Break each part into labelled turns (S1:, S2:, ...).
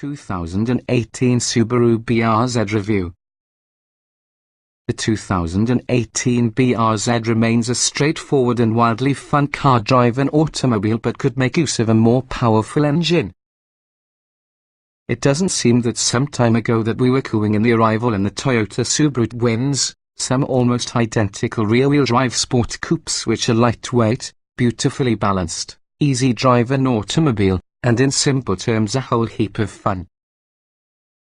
S1: 2018 Subaru BRZ review. The 2018 BRZ remains a straightforward and wildly fun car-driven automobile, but could make use of a more powerful engine. It doesn't seem that some time ago that we were cooing in the arrival in the Toyota Subaru twins, some almost identical rear-wheel drive sport coupes which are lightweight, beautifully balanced, easy-driven automobile, and in simple terms a whole heap of fun.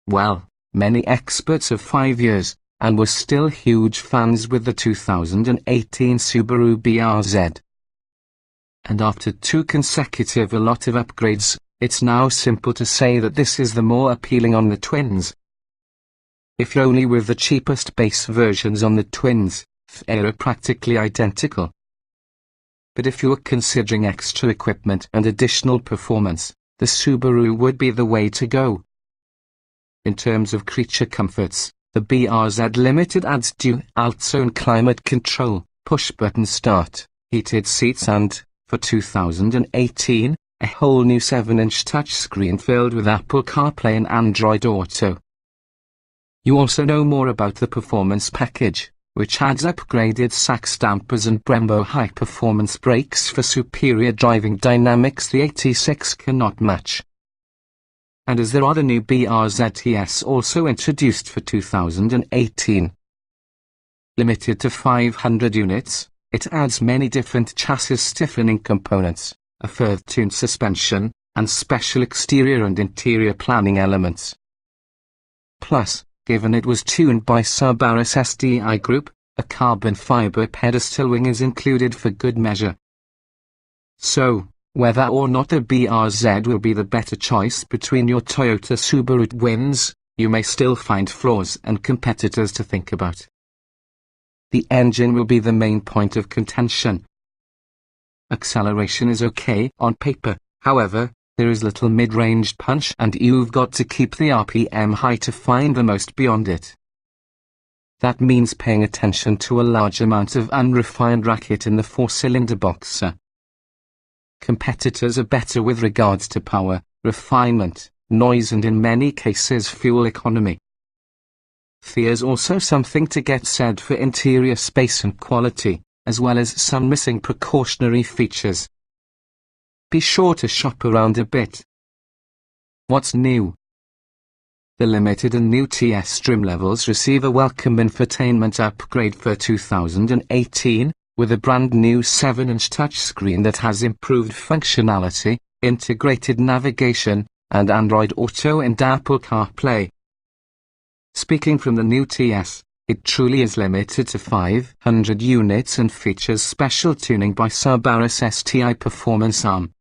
S1: Well, many experts of 5 years, and were still huge fans with the 2018 Subaru BRZ. And after 2 consecutive a lot of upgrades, it's now simple to say that this is the more appealing on the twins. If you're only with the cheapest base versions on the twins, they are practically identical. But if you are considering extra equipment and additional performance, the Subaru would be the way to go. In terms of creature comforts, the BRZ Limited adds dual zone climate control, push-button start, heated seats and, for 2018, a whole new 7-inch touchscreen filled with Apple CarPlay and Android Auto. You also know more about the performance package, which adds upgraded sax dampers and Brembo high-performance brakes for superior driving dynamics the 86 cannot match. And as there are the new BRZ also introduced for 2018. Limited to 500 units, it adds many different chassis stiffening components, a further tuned suspension, and special exterior and interior planning elements. Plus, given it was tuned by Subaru's SDI Group, a carbon fiber pedestal wing is included for good measure. So, whether or not the BRZ will be the better choice between your Toyota Subaru twins, you may still find flaws and competitors to think about. The engine will be the main point of contention. Acceleration is okay on paper, however, there is little mid-range punch and you've got to keep the RPM high to find the most beyond it. That means paying attention to a large amount of unrefined racket in the 4-cylinder boxer. Competitors are better with regards to power, refinement, noise and in many cases fuel economy. There's also something to get said for interior space and quality, as well as some missing precautionary features. Be sure to shop around a bit. What's new? The limited and new TS trim levels receive a welcome infotainment upgrade for 2018, with a brand new 7-inch touchscreen that has improved functionality, integrated navigation, and Android Auto and Apple CarPlay. Speaking from the new TS, it truly is limited to 500 units and features special tuning by Subaru's STI performance arm.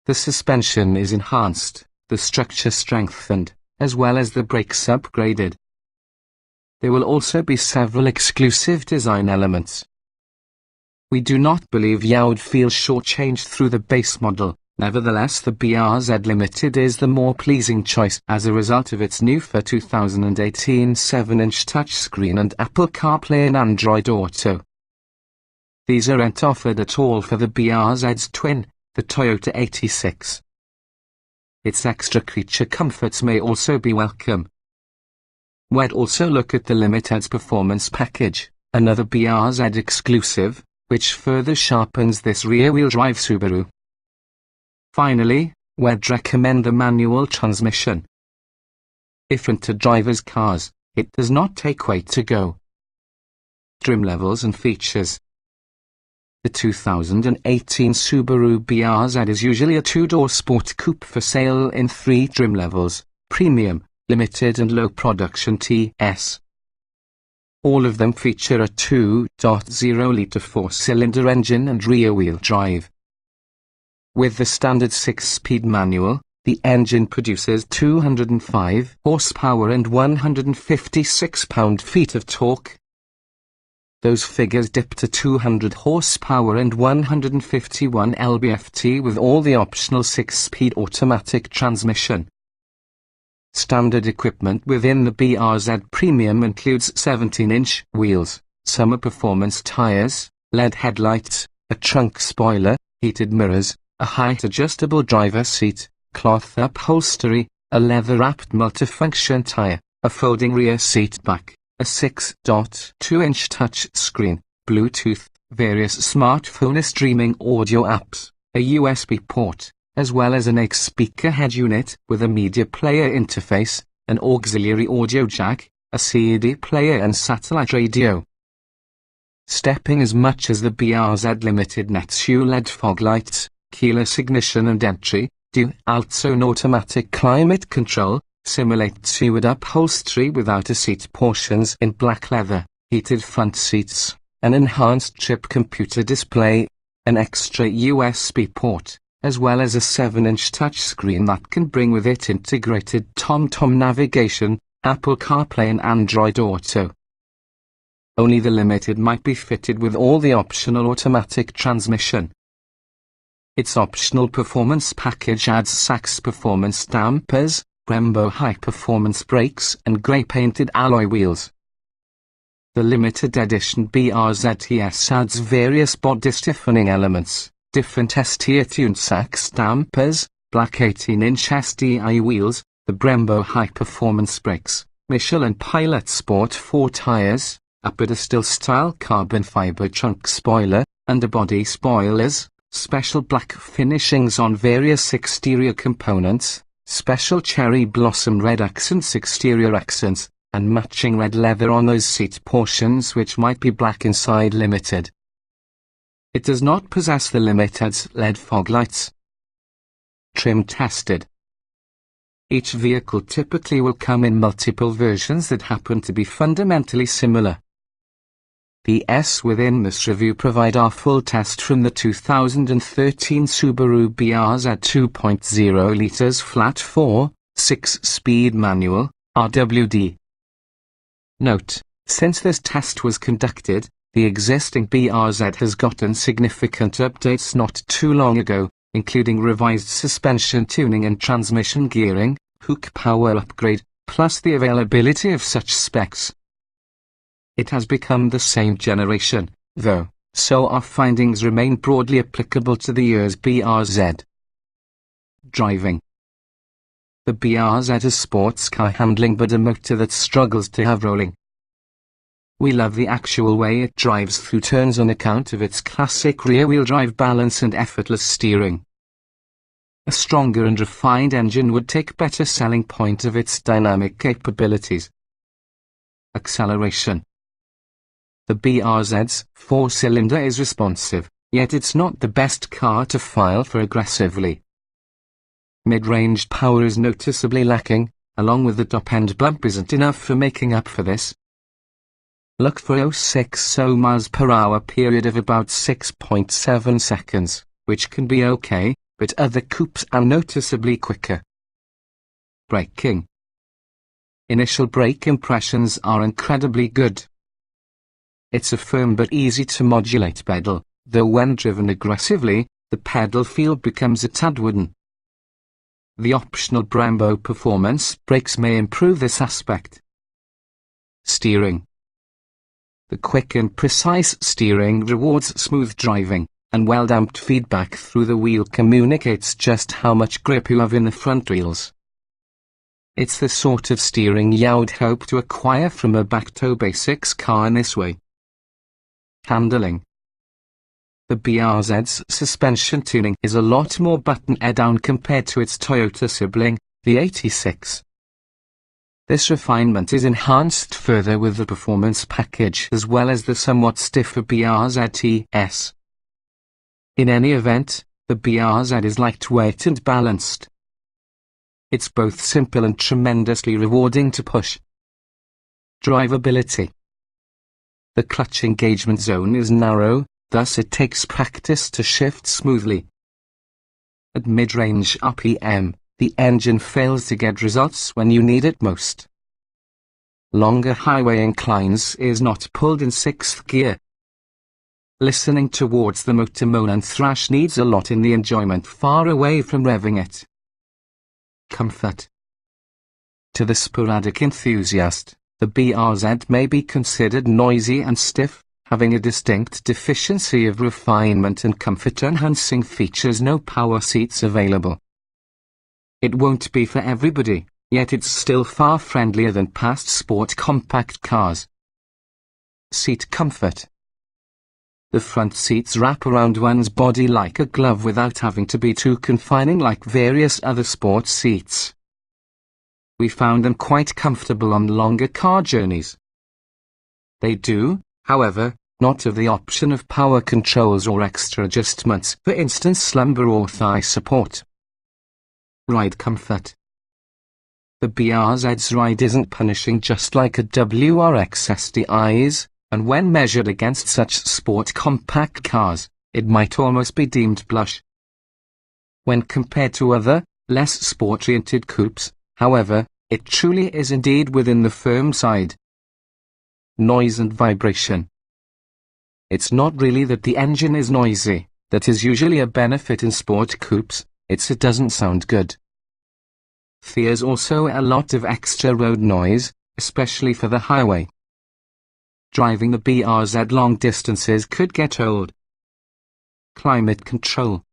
S1: The suspension is enhanced, the structure strengthened, as well as the brakes upgraded. There will also be several exclusive design elements. We do not believe you would feel shortchanged through the base model. Nevertheless, the BRZ Limited is the more pleasing choice as a result of its new for 2018 7-inch touchscreen and Apple CarPlay and Android Auto. These aren't offered at all for the BRZ's twin, the Toyota 86. Its extra creature comforts may also be welcome. We'd also look at the Limited's performance package, another BRZ exclusive, which further sharpens this rear-wheel drive Subaru. Finally, we'd recommend the manual transmission. If into drivers' cars, it does not take weight to go. Trim levels and features. The 2018 Subaru BRZ is usually a 2-door sport coupe for sale in 3 trim levels, Premium, Limited and Low Production TS. All of them feature a 2.0-litre 4-cylinder engine and rear-wheel drive. With the standard 6-speed manual, the engine produces 205 horsepower and 156 pound-feet of torque. Those figures dip to 200 horsepower and 151 lb-ft with all the optional 6-speed automatic transmission. Standard equipment within the BRZ Premium includes 17-inch wheels, summer performance tires, LED headlights, a trunk spoiler, heated mirrors, a height-adjustable driver seat, cloth upholstery, a leather-wrapped multifunction tire, a folding rear seat back, a 6.2-inch touchscreen, Bluetooth, various smartphone streaming audio apps, a USB port, as well as an 8-speaker head unit with a media player interface, an auxiliary audio jack, a CD player and satellite radio. Stepping as much as the BRZ Limited nets you LED fog lights, keyless ignition and entry, dual-zone automatic climate control, simulate suede upholstery without a seat portions in black leather, heated front seats, an enhanced chip computer display, an extra USB port, as well as a 7-inch touchscreen that can bring with it integrated TomTom navigation, Apple CarPlay and Android Auto. Only the Limited might be fitted with all the optional automatic transmission. Its optional performance package adds Sachs performance dampers, Brembo high-performance brakes and grey-painted alloy wheels. The limited edition BRZ adds various body stiffening elements, different ST-tuned Sachs dampers, black 18-inch SDI wheels, the Brembo high-performance brakes, Michelin Pilot Sport 4 tires, a pedestal-style carbon fiber trunk spoiler, underbody spoilers, special black finishings on various exterior components, special cherry blossom red accents exterior accents, and matching red leather on those seat portions which might be black inside Limited. It does not possess the Limited's LED fog lights. Trim tested. Each vehicle typically will come in multiple versions that happen to be fundamentally similar. The S within this review provide our full test from the 2013 Subaru BRZ 2.0 liters flat 4, 6-speed manual, RWD. Note, since this test was conducted, the existing BRZ has gotten significant updates not too long ago, including revised suspension tuning and transmission gearing, hook power upgrade, plus the availability of such specs. It has become the same generation, though, so our findings remain broadly applicable to the year's BRZ. Driving. The BRZ has sports car handling but a motor that struggles to have rolling. We love the actual way it drives through turns on account of its classic rear-wheel drive balance and effortless steering. A stronger and refined engine would take better selling point of its dynamic capabilities. Acceleration. The BRZ's 4-cylinder is responsive, yet it's not the best car to file for aggressively. Mid-range power is noticeably lacking, along with the top-end bump isn't enough for making up for this. Look for 0-60 miles per hour period of about 6.7 seconds, which can be okay, but other coupes are noticeably quicker. Braking. Initial brake impressions are incredibly good. It's a firm but easy to modulate pedal, though when driven aggressively, the pedal feel becomes a tad wooden. The optional Brembo performance brakes may improve this aspect. Steering. The quick and precise steering rewards smooth driving, and well-damped feedback through the wheel communicates just how much grip you have in the front wheels. It's the sort of steering you'd hope to acquire from a back-to-basics car in this way. Handling. The BRZ's suspension tuning is a lot more button-down compared to its Toyota sibling, the 86. This refinement is enhanced further with the performance package as well as the somewhat stiffer BRZ-S. In any event, the BRZ is lightweight and balanced. It's both simple and tremendously rewarding to push. Drivability. The clutch engagement zone is narrow, thus it takes practice to shift smoothly. At mid-range RPM, the engine fails to get results when you need it most. Longer highway inclines is not pulled in 6th gear. Listening towards the motor moan and thrash needs a lot in the enjoyment far away from revving it. Comfort. To the sporadic enthusiast, the BRZ may be considered noisy and stiff, having a distinct deficiency of refinement and comfort-enhancing features. No power seats available. It won't be for everybody, yet it's still far friendlier than past sport compact cars. Seat comfort. The front seats wrap around one's body like a glove without having to be too confining like various other sports seats. We found them quite comfortable on longer car journeys. They do, however, not have the option of power controls or extra adjustments, for instance slumber or thigh support. Ride comfort. The BRZ's ride isn't punishing just like a WRX STI is, and when measured against such sport compact cars, it might almost be deemed blush. When compared to other, less sport-oriented coupes, however, it truly is indeed within the firm side. Noise and vibration. It's not really that the engine is noisy, that is usually a benefit in sport coupes, it's it doesn't sound good. There's also a lot of extra road noise, especially for the highway. Driving the BRZ long distances could get old. Climate control.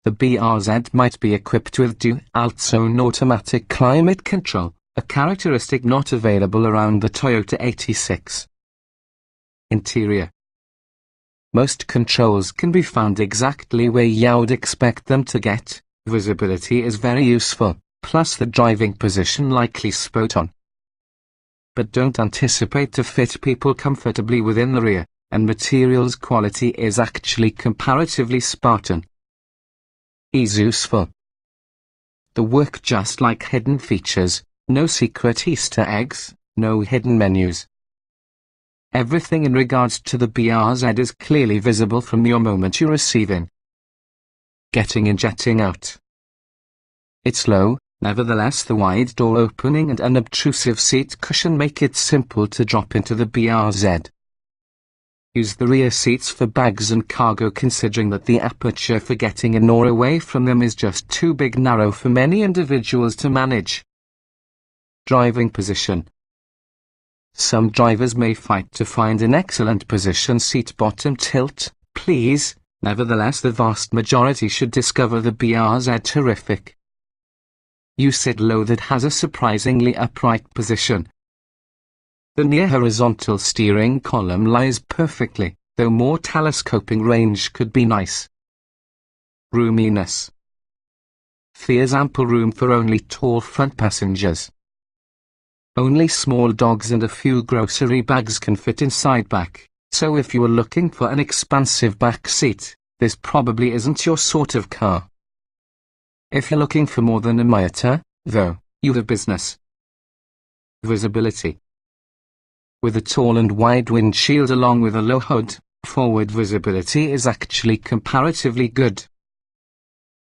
S1: The BRZ might be equipped with dual-zone automatic climate control, a characteristic not available around the Toyota 86. Interior. Most controls can be found exactly where you would expect them to get. Visibility is very useful, plus the driving position likely spot on. But don't anticipate to fit people comfortably within the rear, and materials quality is actually comparatively Spartan. Is useful. The work just like hidden features, no secret Easter eggs, no hidden menus. Everything in regards to the BRZ is clearly visible from your moment you receive in. Getting in, jetting out. It's low, nevertheless the wide door opening and unobtrusive seat cushion make it simple to drop into the BRZ. Use the rear seats for bags and cargo, considering that the aperture for getting in or away from them is just too big narrow for many individuals to manage. Driving position. Some drivers may fight to find an excellent position seat bottom tilt, please, nevertheless the vast majority should discover the BRZ terrific. You sit low that has a surprisingly upright position. The near horizontal steering column lies perfectly, though more telescoping range could be nice. Roominess. There's ample room for only tall front passengers. Only small dogs and a few grocery bags can fit inside back, so if you are looking for an expansive back seat, this probably isn't your sort of car. If you're looking for more than a Miata, though, you have business. Visibility. With a tall and wide windshield along with a low hood, forward visibility is actually comparatively good.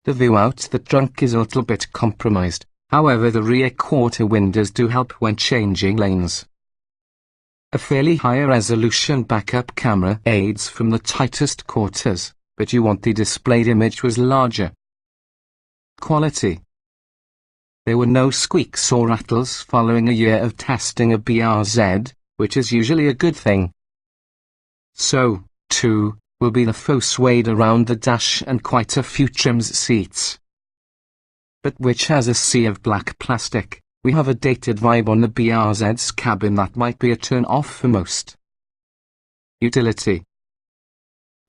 S1: The view out the trunk is a little bit compromised, however the rear quarter windows do help when changing lanes. A fairly high resolution backup camera aids from the tightest quarters, but you want the displayed image was larger. Quality. There were no squeaks or rattles following a year of testing a BRZ, which is usually a good thing. So, too, will be the faux suede around the dash and quite a few trims seats. But which has a sea of black plastic, we have a dated vibe on the BRZ's cabin that might be a turn off for most. Utility.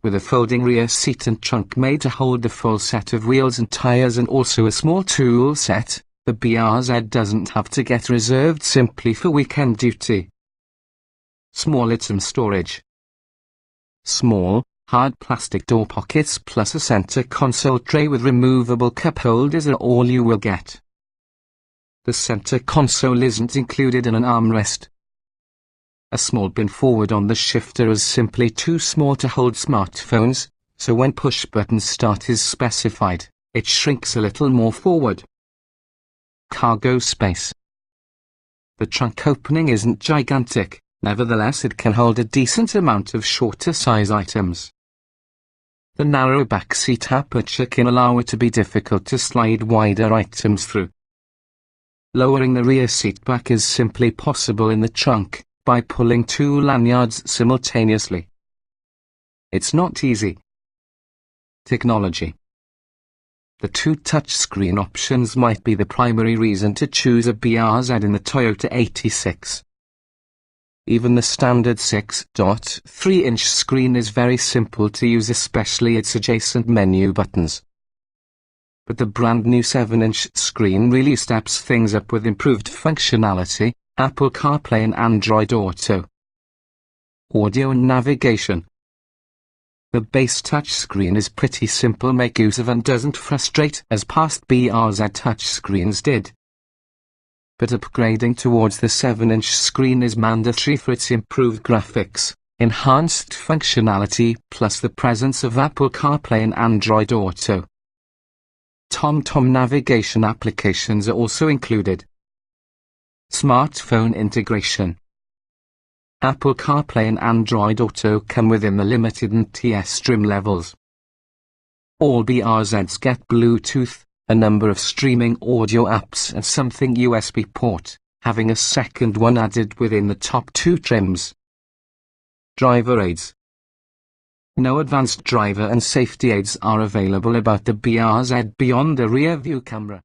S1: With a folding rear seat and trunk made to hold the full set of wheels and tires and also a small tool set, the BRZ doesn't have to get reserved simply for weekend duty. Small item storage. Small, hard plastic door pockets plus a center console tray with removable cup holders are all you will get. The center console isn't included in an armrest. A small bin forward on the shifter is simply too small to hold smartphones, so when push-button start is specified, it shrinks a little more forward. Cargo space. The trunk opening isn't gigantic, nevertheless it can hold a decent amount of shorter size items. The narrow back seat aperture can allow it to be difficult to slide wider items through. Lowering the rear seat back is simply possible in the trunk, by pulling two lanyards simultaneously. It's not easy. Technology. The two touchscreen options might be the primary reason to choose a BRZ in the Toyota 86. Even the standard 6.3-inch screen is very simple to use, especially its adjacent menu buttons. But the brand new 7-inch screen really steps things up with improved functionality, Apple CarPlay and Android Auto. Audio and navigation. The base touchscreen is pretty simple to make use of and doesn't frustrate as past BRZ touchscreens did. But upgrading towards the 7-inch screen is mandatory for its improved graphics, enhanced functionality, plus the presence of Apple CarPlay and Android Auto. TomTom navigation applications are also included. Smartphone integration. Apple CarPlay and Android Auto come within the limited and TS trim levels. All BRZs get Bluetooth, a number of streaming audio apps and something USB port, having a second one added within the top two trims. Driver aids. No advanced driver and safety aids are available about the BRZ beyond the rear view camera.